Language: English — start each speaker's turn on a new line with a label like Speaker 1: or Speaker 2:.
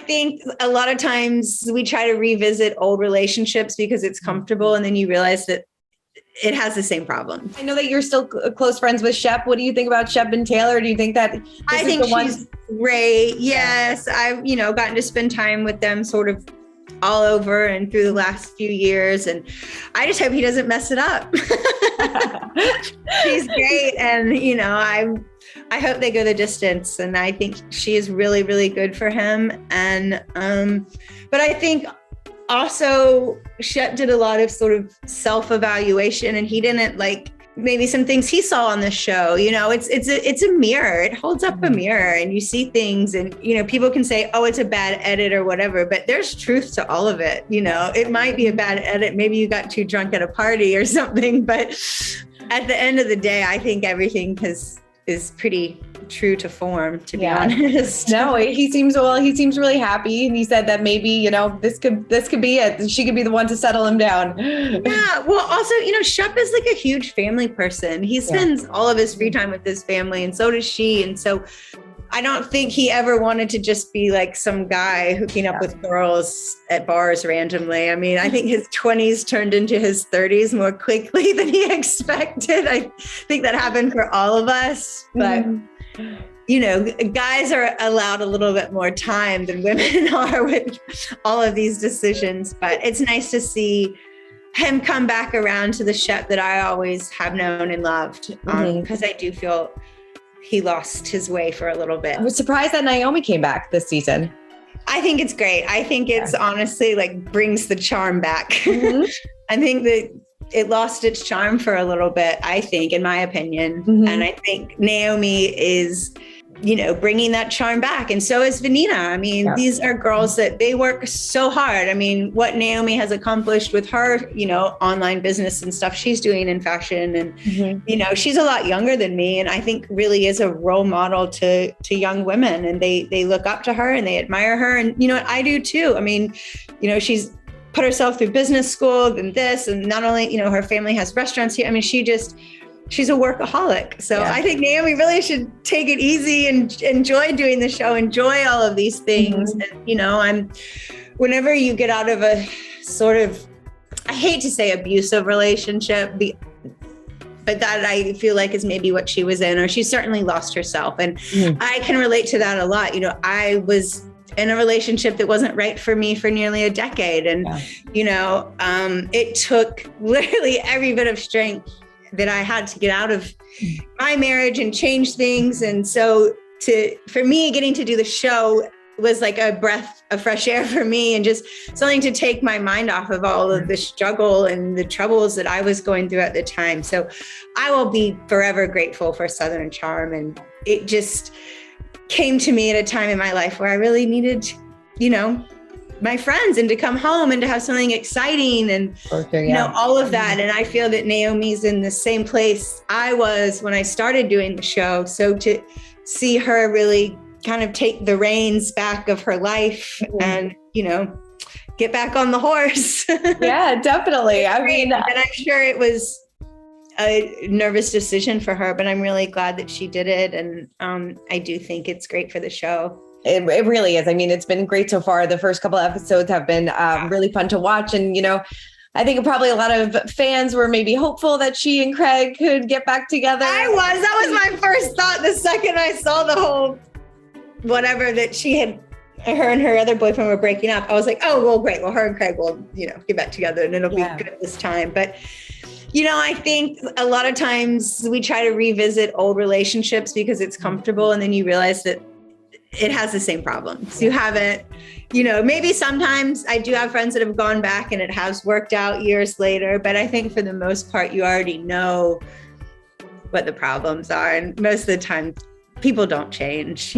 Speaker 1: think a lot of times we try to revisit old relationships because it's comfortable, and then you realize that it has the same problem.
Speaker 2: I know that you're still close friends with Shep. What do you think about Shep and Taylor? Do you think that
Speaker 1: I think she's great. Yes. I've, gotten to spend time with them sort of all over and through the last few years. And I just hope he doesn't mess it up. She's great. And, I hope they go the distance. And I think she is really, really good for him. And, but I think also Shep did a lot of sort of self-evaluation, and he didn't like maybe some things he saw on the show. It's a mirror. It holds up a mirror, and you see things, and people can say, oh, it's a bad edit or whatever, but there's truth to all of it. It might be a bad edit. Maybe you got too drunk at a party or something, but at the end of the day, I think everything is pretty true to form, to be honest.
Speaker 2: No, he seems really happy. And he said that maybe, this could be it. She could be the one to settle him down.
Speaker 1: Yeah. Well, also, Shep is like a huge family person. He spends all of his free time with his family, and so does she. And so I don't think he ever wanted to just be like some guy hooking up with girls at bars randomly. I mean, I think his 20s turned into his 30s more quickly than he expected. I think that happened for all of us. But, guys are allowed a little bit more time than women are with all of these decisions. But it's nice to see him come back around to the Shep that I always have known and loved, because I do feel he lost his way for a little bit.
Speaker 2: I was surprised that Naomi came back this season.
Speaker 1: I think it's great. I think it's honestly brings the charm back. I think that it lost its charm for a little bit, I think, in my opinion. And I think Naomi is, bringing that charm back. And so is Vanina. I mean, these are girls that they work so hard. I mean, what Naomi has accomplished with her, online business and stuff she's doing in fashion. And, she's a lot younger than me. And I think really is a role model to young women. And they look up to her and they admire her. And, I do too. I mean, she's put herself through business school and this, and not only, her family has restaurants here. I mean, she's a workaholic. So I think Naomi really should take it easy and enjoy doing the show, enjoy all of these things. And, whenever you get out of a sort of, I hate to say abusive relationship, but that I feel like is maybe what she was in, or she certainly lost herself. And I can relate to that a lot. I was in a relationship that wasn't right for me for nearly a decade. And, it took literally every bit of strength that I had to get out of my marriage and change things. And so for me, getting to do the show was like a breath of fresh air for me, and just something to take my mind off of all of the struggle and the troubles that I was going through at the time. So I will be forever grateful for Southern Charm. And it just came to me at a time in my life where I really needed, my friends, and to come home and to have something exciting and, all of that. And I feel that Naomi's in the same place I was when I started doing the show. So to see her really kind of take the reins back of her life and, get back on the horse.
Speaker 2: Yeah, definitely. I mean,
Speaker 1: and I'm sure it was a nervous decision for her, but I'm really glad that she did it. And I do think it's great for the show.
Speaker 2: It really is. I mean, it's been great so far. The first couple of episodes have been really fun to watch. And, I think probably a lot of fans were maybe hopeful that she and Craig could get back together.
Speaker 1: That was my first thought. The second I saw the whole whatever that her and her other boyfriend were breaking up, I was like, oh, well, great. Well, her and Craig will, get back together and it'll be good this time. But, I think a lot of times we try to revisit old relationships because it's comfortable, and then you realize that it has the same problems. You haven't, maybe sometimes I do have friends that have gone back and it has worked out years later, but I think for the most part, you already know what the problems are. And most of the time people don't change,